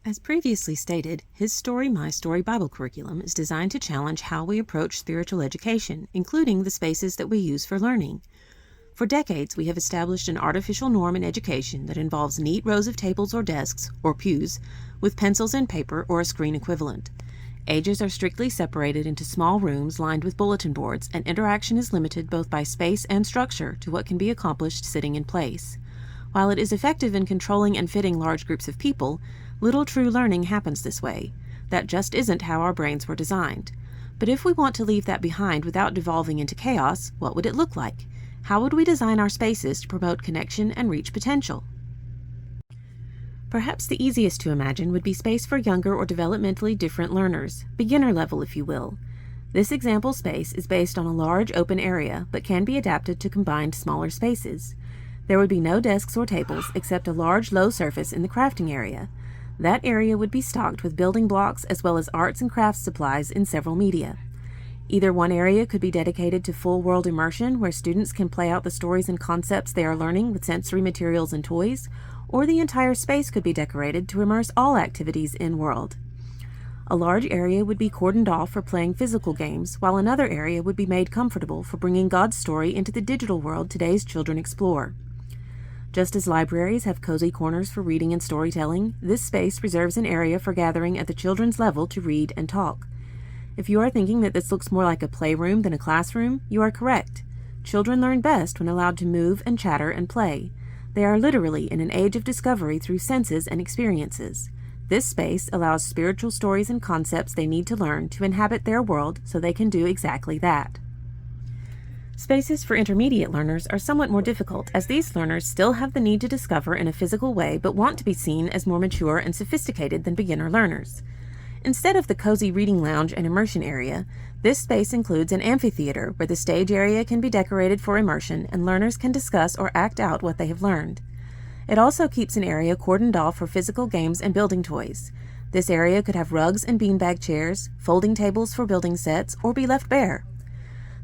As previously stated, HiStory, MyStory Bible curriculum is designed to challenge how we approach spiritual education, including the spaces that we use for learning. For decades, we have established an artificial norm in education that involves neat rows of tables or desks, or pews, with pencils and paper or a screen equivalent. Ages are strictly separated into small rooms lined with bulletin boards, and interaction is limited both by space and structure to what can be accomplished sitting in place. While it is effective in controlling and fitting large groups of people, little true learning happens this way. That just isn't how our brains were designed. But if we want to leave that behind without devolving into chaos, what would it look like? How would we design our spaces to promote connection and reach potential? Perhaps the easiest to imagine would be space for younger or developmentally different learners, beginner level if you will. This example space is based on a large open area, but can be adapted to combined smaller spaces. There would be no desks or tables except a large low surface in the crafting area. That area would be stocked with building blocks as well as arts and crafts supplies in several media. Either one area could be dedicated to full world immersion, where students can play out the stories and concepts they are learning with sensory materials and toys, or the entire space could be decorated to immerse all activities in-world. A large area would be cordoned off for playing physical games, while another area would be made comfortable for bringing God's story into the digital world today's children explore. Just as libraries have cozy corners for reading and storytelling, this space reserves an area for gathering at the children's level to read and talk. If you are thinking that this looks more like a playroom than a classroom, you are correct. Children learn best when allowed to move and chatter and play. They are literally in an age of discovery through senses and experiences. This space allows spiritual stories and concepts they need to learn to inhabit their world so they can do exactly that. Spaces for intermediate learners are somewhat more difficult, as these learners still have the need to discover in a physical way but want to be seen as more mature and sophisticated than beginner learners. Instead of the cozy reading lounge and immersion area, this space includes an amphitheater where the stage area can be decorated for immersion and learners can discuss or act out what they have learned. It also keeps an area cordoned off for physical games and building toys. This area could have rugs and beanbag chairs, folding tables for building sets, or be left bare.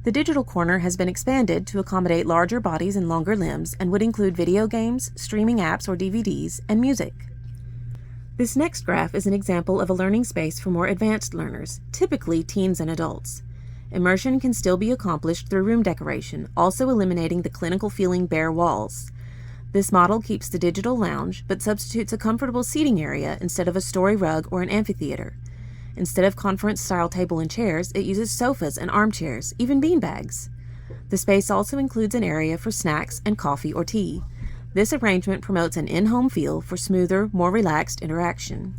The digital corner has been expanded to accommodate larger bodies and longer limbs and would include video games, streaming apps or DVDs, and music. This next graph is an example of a learning space for more advanced learners, typically teens and adults. Immersion can still be accomplished through room decoration, also eliminating the clinical feeling bare walls. This model keeps the digital lounge, but substitutes a comfortable seating area instead of a story rug or an amphitheater. Instead of conference-style table and chairs, it uses sofas and armchairs, even beanbags. The space also includes an area for snacks and coffee or tea. This arrangement promotes an in-home feel for smoother, more relaxed interaction.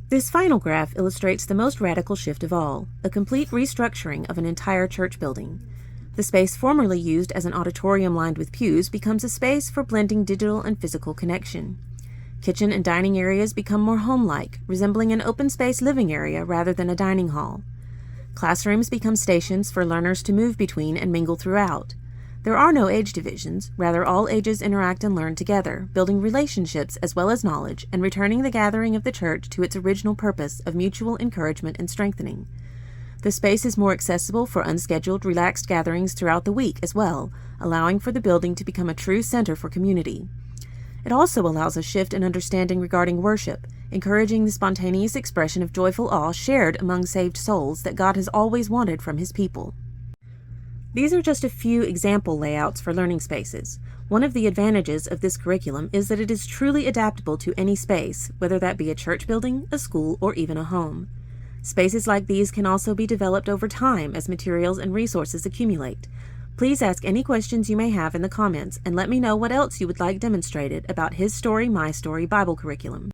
This final graph illustrates the most radical shift of all, a complete restructuring of an entire church building. The space formerly used as an auditorium lined with pews becomes a space for blending digital and physical connection. Kitchen and dining areas become more home-like, resembling an open-space living area rather than a dining hall. Classrooms become stations for learners to move between and mingle throughout. There are no age divisions, rather all ages interact and learn together, building relationships as well as knowledge and returning the gathering of the church to its original purpose of mutual encouragement and strengthening. The space is more accessible for unscheduled, relaxed gatherings throughout the week as well, allowing for the building to become a true center for community. It also allows a shift in understanding regarding worship, encouraging the spontaneous expression of joyful awe shared among saved souls that God has always wanted from His people. These are just a few example layouts for learning spaces. One of the advantages of this curriculum is that it is truly adaptable to any space, whether that be a church building, a school, or even a home. Spaces like these can also be developed over time as materials and resources accumulate. Please ask any questions you may have in the comments and let me know what else you would like demonstrated about HiStory, MyStory Bible curriculum.